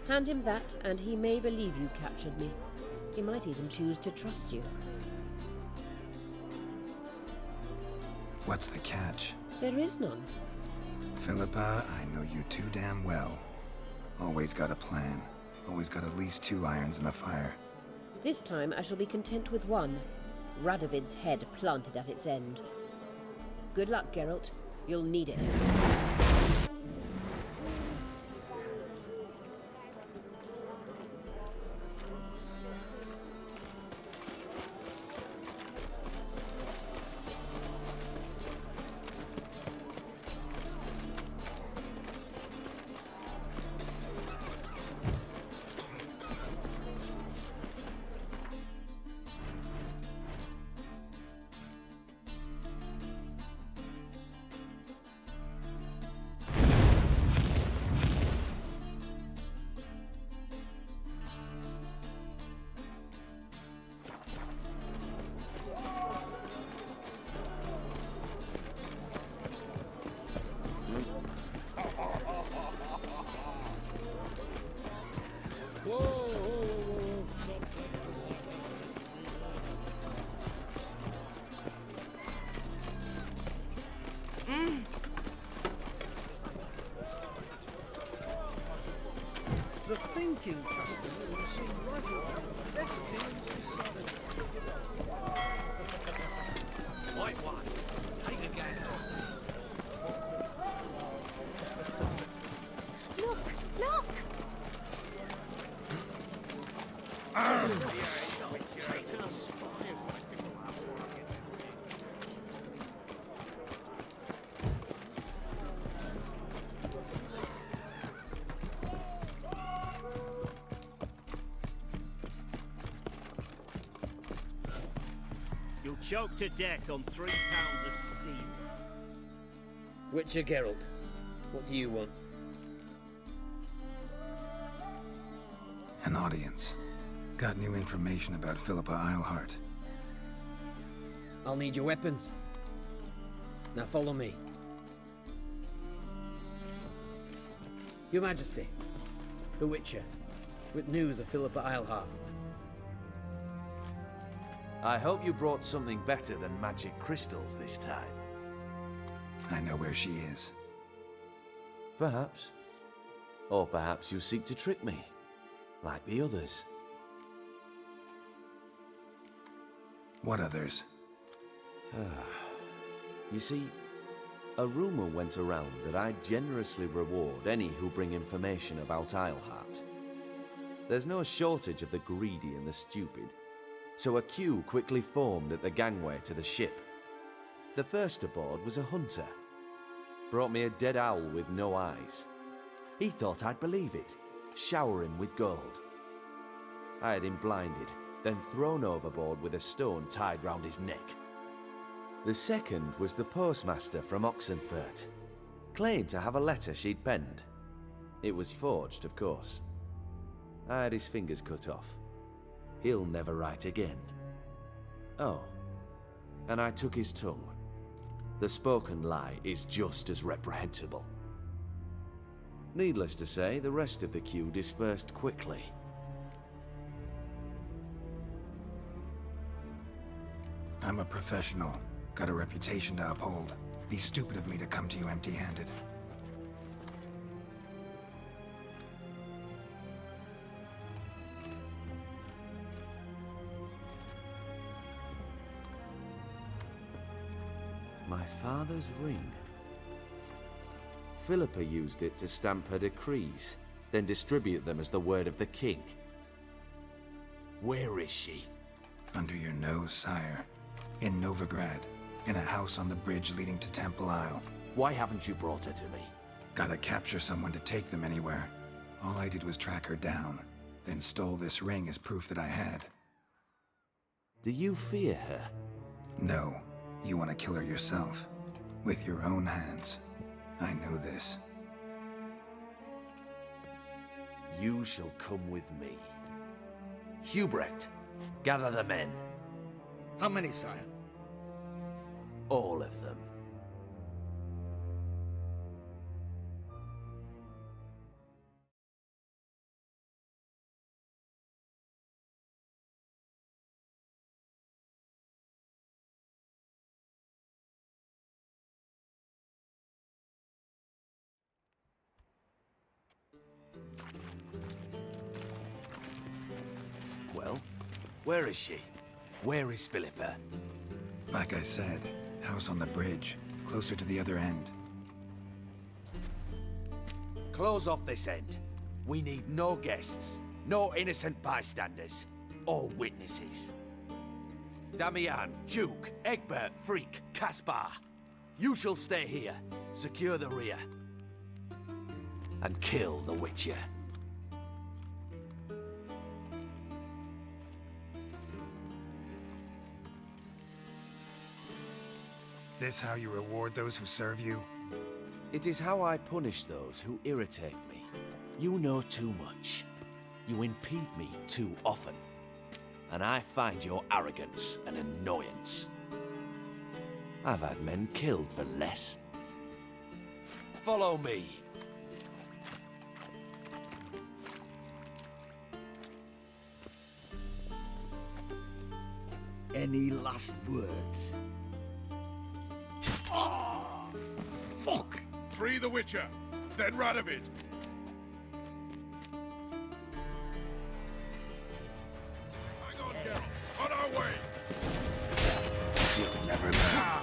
Hand him that, and he may believe you captured me. He might even choose to trust you. What's the catch? There is none. Philippa, I know you too damn well. Always got a plan. Always got at least 2 irons in the fire. This time I shall be content with one. Radovid's head planted at its end. Good luck, Geralt. You'll need it. The thinking customer will seem right about the best deals decided. White one, take a gander. Look! Look! You'll choke to death on 3 pounds of steel. Witcher Geralt, what do you want? An audience. Got new information about Philippa Eilhart. I'll need your weapons. Now follow me. Your Majesty, the Witcher, with news of Philippa Eilhart. I hope you brought something better than magic crystals this time. I know where she is. Perhaps. Or perhaps you seek to trick me, like the others. What others? You see, a rumor went around that I generously reward any who bring information about Eilhart. There's no shortage of the greedy and the stupid, so a queue quickly formed at the gangway to the ship. The first aboard was a hunter. Brought me a dead owl with no eyes. He thought I'd believe it, shower him with gold. I had him blinded, then thrown overboard with a stone tied round his neck. The second was the postmaster from Oxenfurt. Claimed to have a letter she'd penned. It was forged, of course. I had his fingers cut off. He'll never write again. Oh, and I took his tongue. The spoken lie is just as reprehensible. Needless to say, the rest of the queue dispersed quickly. I'm a professional. Got a reputation to uphold. Be stupid of me to come to you empty-handed. My father's ring. Philippa used it to stamp her decrees, then distribute them as the word of the king. Where is she? Under your nose, sire. In Novigrad. In a house on the bridge leading to Temple Isle. Why haven't you brought her to me? Gotta capture someone to take them anywhere. All I did was track her down, then stole this ring as proof that I had. Do you fear her? No. You want to kill her yourself. With your own hands. I know this. You shall come with me. Hubrecht, gather the men. How many, sire? All of them. well. Where is she? Where is Philippa? Like I said, house on the bridge, closer to the other end. Close off this end. We need no guests, no innocent bystanders, or witnesses. Damian, Duke, Egbert, Freak, Caspar. You shall stay here, secure the rear, and kill the Witcher. This how you reward those who serve you? It is how I punish those who irritate me. You know too much. You impede me too often. And I find your arrogance an annoyance. I've had men killed for less. Follow me. Any last words? Fuck! Free the Witcher, then Radovid. Hang on, Geralt. On our way. You'll never learn.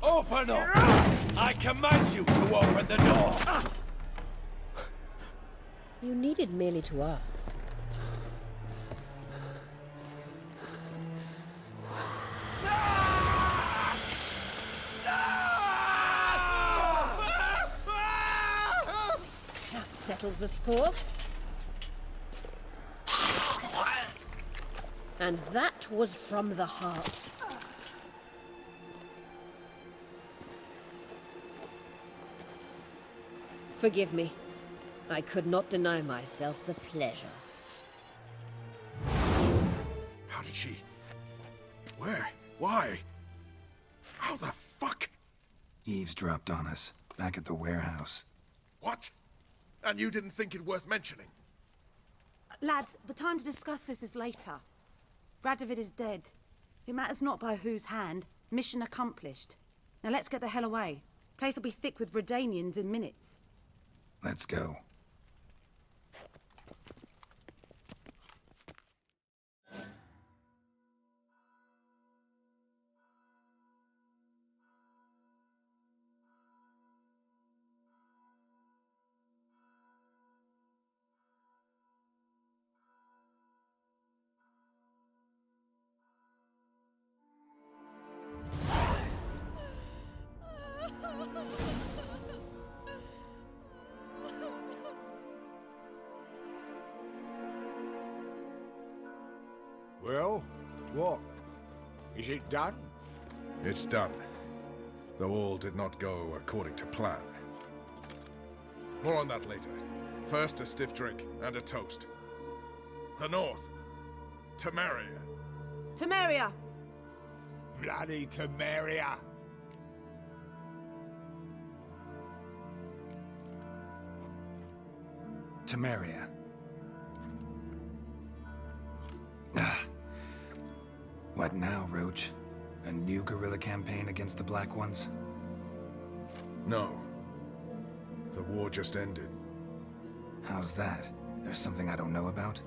Open up! I command you to open the door! You needed merely to ask. That settles the score. And that was from the heart. Forgive me. I could not deny myself the pleasure. How did she... Where? Why? How the fuck? Eavesdropped on us, back at the warehouse. What? And you didn't think it worth mentioning? Lads, the time to discuss this is later. Radovid is dead. It matters not by whose hand. Mission accomplished. Now let's get the hell away. Place will be thick with Redanians in minutes. Let's go. Well, what? Is it done? It's done. Though all did not go according to plan. More on that later. First, a stiff drink and a toast. The North. Temeria. Temeria! Bloody Temeria! Temeria. What now, Roach? A new guerrilla campaign against the Black Ones? No. The war just ended. How's that? There's something I don't know about?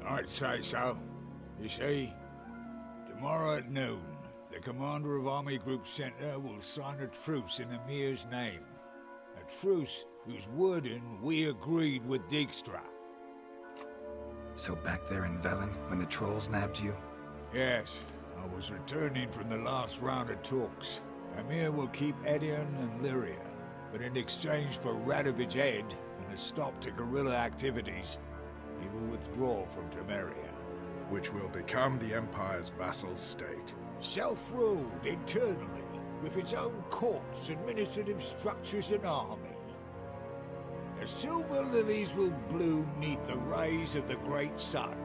I'd say so. You see, tomorrow at noon, the commander of Army Group Center will sign a truce in Emir's name. A truce whose wording we agreed with Dijkstra. So back there in Velen, when the trolls nabbed you? Yes, I was returning from the last round of talks. Emir will keep Edion and Lyria, but in exchange for Radovid's head and a stop to guerrilla activities, he will withdraw from Temeria. Which will become the Empire's vassal state. Self-ruled internally, with its own courts, administrative structures and army. The silver lilies will bloom neath the rays of the great sun.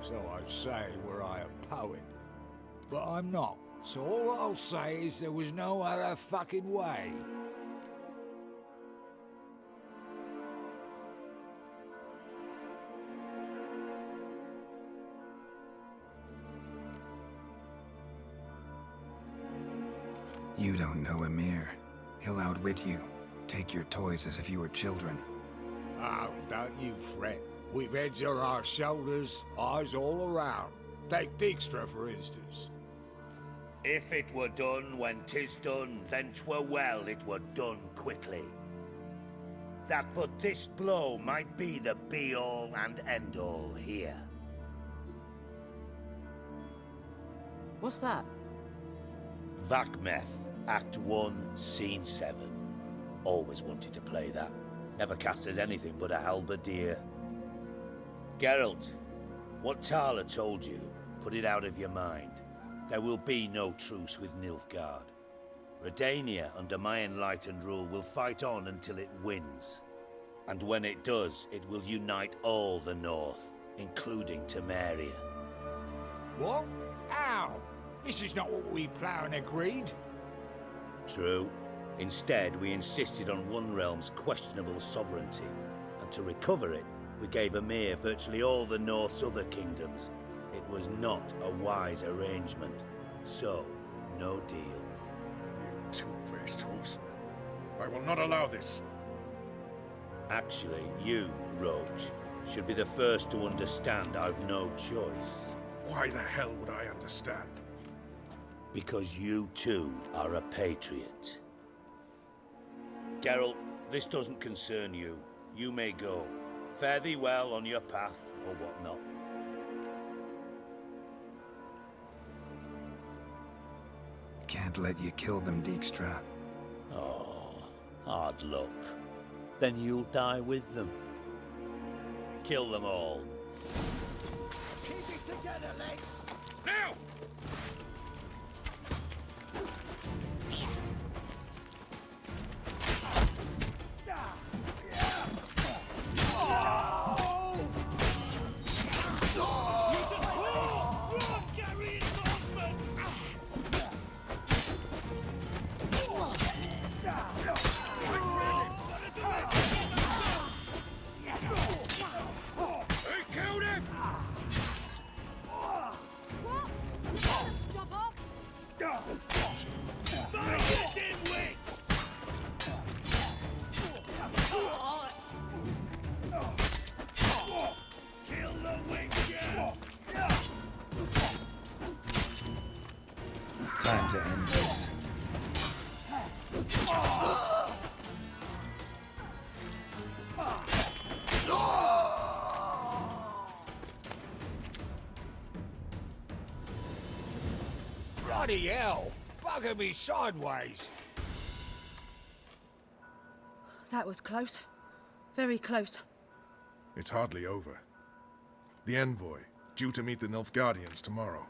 So I say were I a poet. But I'm not, so all I'll say is there was no other fucking way. You don't know Emir. He'll outwit you. Take your toys as if you were children. Oh, don't you fret. We've heads on our shoulders, eyes all around. Take Dijkstra, for instance. If it were done when 'tis done, then 'twere well it were done quickly. That but this blow might be the be-all and end-all here. What's that? Vakmeth, Act 1, Scene 7. Always wanted to play that. Never cast as anything but a halberdier. Geralt, what Tala told you, put it out of your mind. There will be no truce with Nilfgaard. Redania, under my enlightened rule, will fight on until it wins. And when it does, it will unite all the North, including Temeria. What? How? This is not what we Plough agreed. True. Instead, we insisted on one realm's questionable sovereignty, and to recover it, we gave Emir virtually all the North's other kingdoms. It was not a wise arrangement. So, no deal. You two-faced horse. I will not allow this. Actually, you, Roach, should be the first to understand I've no choice. Why the hell would I understand? Because you too are a patriot. Geralt, this doesn't concern you. You may go. Fare thee well on your path, or whatnot. Can't let you kill them, Dijkstra. Oh, hard luck. Then you'll die with them. Kill them all. Keep it together, lads! Now! Time to end this. Bloody hell! Bugger me sideways! That was close. Very close. It's hardly over. The envoy, Due to meet the Nilfgaardians tomorrow.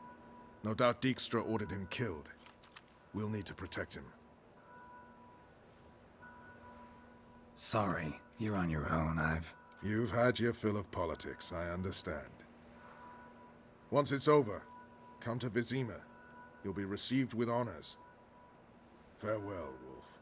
No doubt Dijkstra ordered him killed. We'll need to protect him. Sorry, you're on your own. You've had your fill of politics, I understand. Once it's over, come to Vizima. You'll be received with honors. Farewell, Wolf.